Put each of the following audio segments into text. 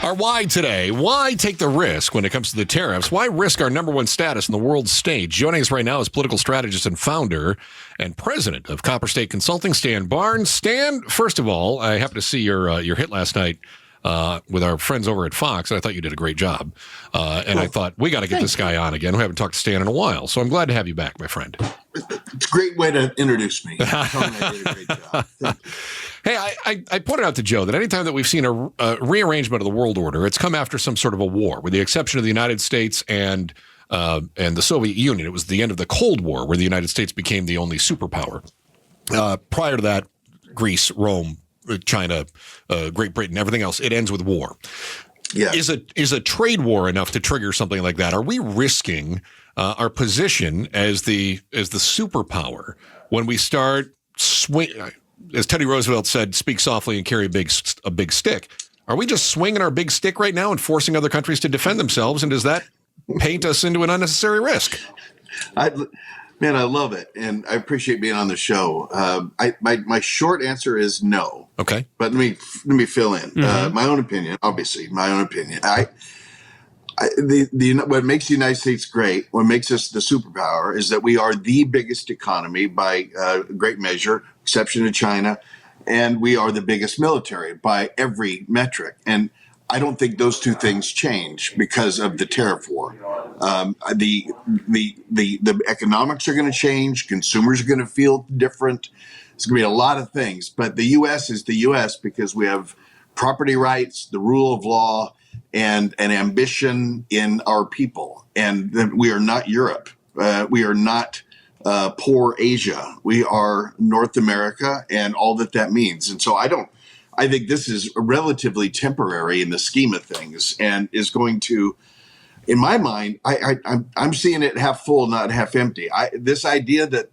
Our why today. Why take the risk when it comes to the tariffs? Why risk our number one status in the world stage? Joining us right now is political strategist and founder and president of Copper State Consulting, Stan Barnes. Stan, first of all, I happened to see your hit last night with our friends over at Fox, and I thought you did a great job. And I thought, we got to get this guy on again. We haven't talked to Stan in a while, so I'm glad to have you back, my friend. It's a great way to introduce me. I did a great job. Thank you. Hey, I pointed out to Joe that anytime that we've seen a rearrangement of the world order, it's come after some sort of a war, with the exception of the United States and the Soviet Union. It was the end of the Cold War, where the United States became the only superpower. Prior to that, Greece, Rome, China, Great Britain, everything else, it ends with war. Yeah. Is a trade war enough to trigger something like that? Are we risking our position as the superpower when we start swing? As Teddy Roosevelt said, speak softly and carry a big stick. Are we just swinging our big stick right now and forcing other countries to defend themselves? And does that paint us into an unnecessary risk? I love it, and I appreciate being on the show. My short answer is no. Okay, but let me fill in my own opinion. Obviously, my own opinion. What makes the United States great, what makes us the superpower, is that we are the biggest economy by great measure, exception to China, and we are the biggest military by every metric. And I don't think those two things change because of the tariff war. The economics are going to change. Consumers are going to feel different. It's going to be a lot of things. But the U.S. is the U.S. because we have property rights, the rule of law, and an ambition in our people. And we are not Europe. We are not poor Asia. We are North America and all that means. And so I think this is relatively temporary in the scheme of things, and is going to, in my mind, I'm seeing it half full, not half empty. This idea that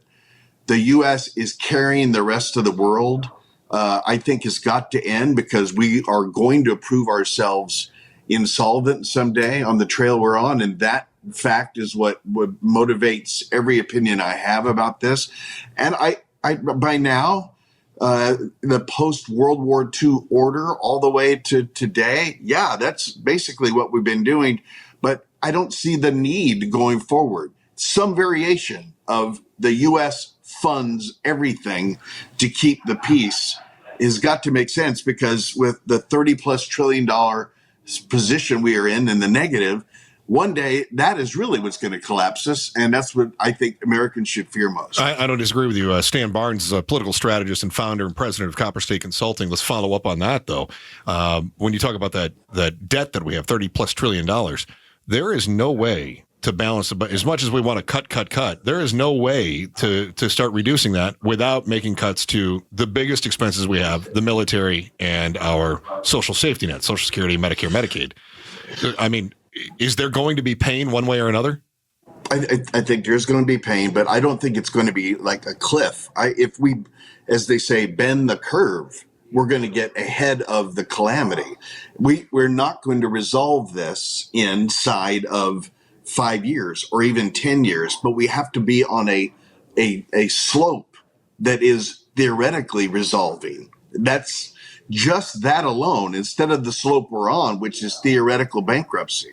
the U.S. is carrying the rest of the world, I think has got to end, because we are going to prove ourselves insolvent someday on the trail we're on. And that fact is what motivates every opinion I have about this. And I by now, the post-World War II order all the way to today, yeah, that's basically what we've been doing. But I don't see the need going forward. Some variation of the U.S. funds everything to keep the peace has got to make sense, because with the $30+ trillion position we are in the negative, one day that is really what's going to collapse us, and that's what I think Americans should fear most. I don't disagree with you. Stan Barnes is a political strategist and founder and president of Copper State Consulting. Let's follow up on that, though. When you talk about that debt that we have, $30+ trillion, there is no way to balance it. But as much as we want to cut, there is no way to start reducing that without making cuts to the biggest expenses we have, the military and our social safety net, Social Security, Medicare, Medicaid. I mean, is there going to be pain one way or another? I think there's going to be pain, but I don't think it's going to be like a cliff. If we, as they say, bend the curve, we're going to get ahead of the calamity. We're not going to resolve this inside of 5 years or even 10 years, but we have to be on a slope that is theoretically resolving. That's just that alone, instead of the slope we're on, which is theoretical bankruptcy.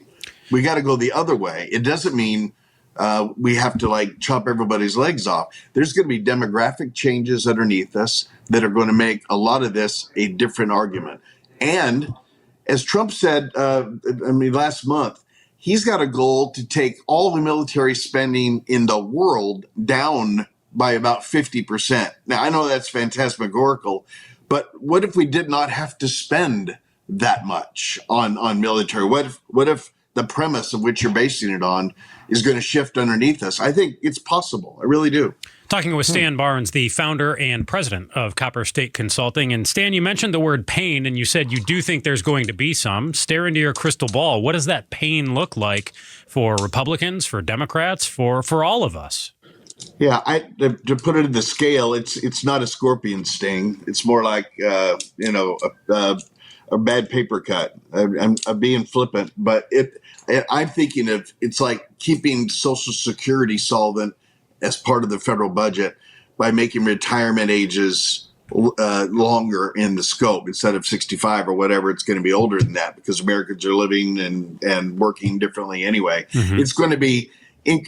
We got to go the other way. It doesn't mean we have to chop everybody's legs off. There's going to be demographic changes underneath us that are going to make a lot of this a different argument. And as Trump said, last month, he's got a goal to take all the military spending in the world down by about 50%. Now, I know that's phantasmagorical, but what if we did not have to spend that much on military? What if the premise of which you're basing it on is going to shift underneath us? I think it's possible. I really do. Talking with Stan Barnes, the founder and president of Copper State Consulting. And Stan, you mentioned the word pain, and you said you do think there's going to be some. Stare into your crystal ball. What does that pain look like for Republicans, for Democrats, for all of us? Yeah, to put it in the scale, it's not a scorpion sting. It's more like a bad paper cut. I'm being flippant, but I'm thinking of it's like keeping Social Security solvent as part of the federal budget by making retirement ages longer in the scope. Instead of 65 or whatever, it's going to be older than that because Americans are living and working differently anyway. It's going to be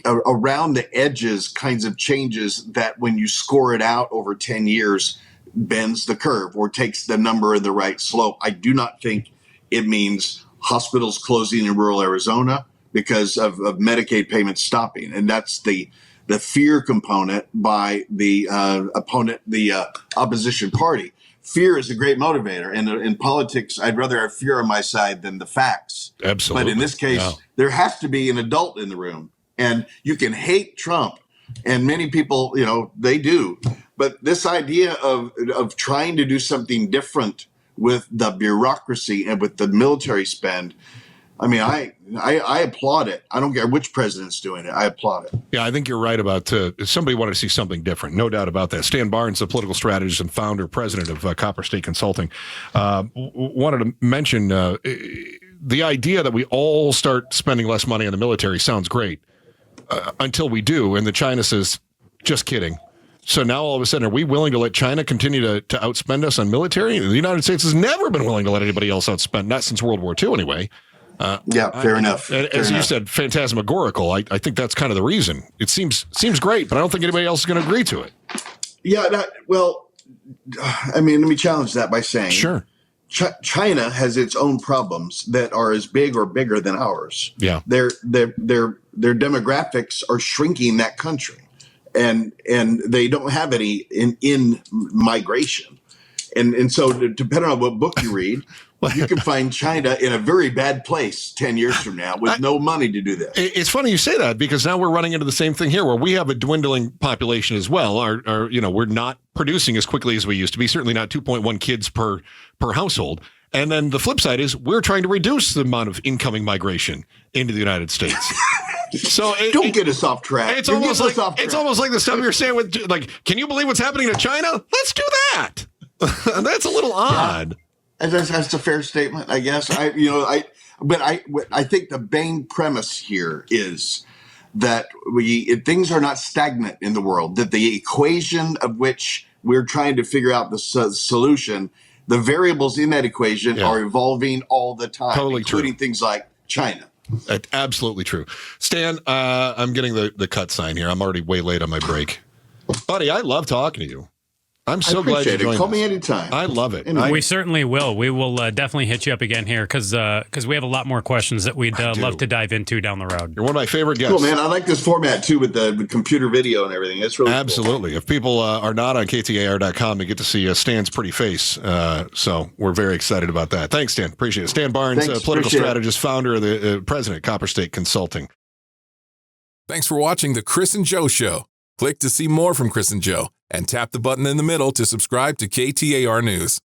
around the edges kinds of changes that when you score it out over 10 years bends the curve or takes the number in the right slope. I do not think it means hospitals closing in rural Arizona because of Medicaid payments stopping. And that's the fear component by the opposition party. Fear is a great motivator. And in politics, I'd rather have fear on my side than the facts. Absolutely. But in this case, there has to be an adult in the room. And you can hate Trump. And many people, they do. But this idea of trying to do something different with the bureaucracy and with the military spend, I mean, I applaud it. I don't care which president's doing it. I applaud it. Yeah, I think you're right about somebody wanted to see something different. No doubt about that. Stan Barnes, the political strategist and founder, president of Copper State Consulting, wanted to mention the idea that we all start spending less money on the military sounds great until we do. And the China says, just kidding. So now all of a sudden, are we willing to let China continue to outspend us on military? The United States has never been willing to let anybody else outspend, not since World War II anyway. Fair enough. As you said, phantasmagorical. I think that's kind of the reason. It seems great, but I don't think anybody else is going to agree to it. Yeah, let me challenge that by saying, sure, China has its own problems that are as big or bigger than ours. Yeah, their demographics are shrinking that country, and they don't have any in migration, and so depending on what book you read. You can find China in a very bad place 10 years from now with no money to do that. It's funny you say that because now we're running into the same thing here where we have a dwindling population as well. We're not producing as quickly as we used to be, certainly not 2.1 kids per household. And then the flip side is we're trying to reduce the amount of incoming migration into the United States. So don't get us off track. It's almost like the stuff you're saying with can you believe what's happening to China? Let's do that. That's a little odd. Yeah. That's a fair statement, I guess. I think the main premise here is that things are not stagnant in the world. That the equation of which we're trying to figure out the solution, the variables in that equation are evolving all the time, totally including true. Things like China. Absolutely true. Stan, I'm getting the cut sign here. I'm already way late on my break, buddy. I love talking to you. I'm so glad you joined us. Call me anytime. I love it. We certainly will. We will definitely hit you up again here because we have a lot more questions that we'd love to dive into down the road. You're one of my favorite guests. Cool, man. I like this format, too, with the computer video and everything. It's really absolutely cool. If people are not on KTAR.com, they get to see Stan's pretty face. So we're very excited about that. Thanks, Stan. Appreciate it. Stan Barnes, political strategist, founder of the president, Copper State Consulting. Thanks for watching The Chris and Joe Show. Click to see more from Chris and Joe and tap the button in the middle to subscribe to KTAR News.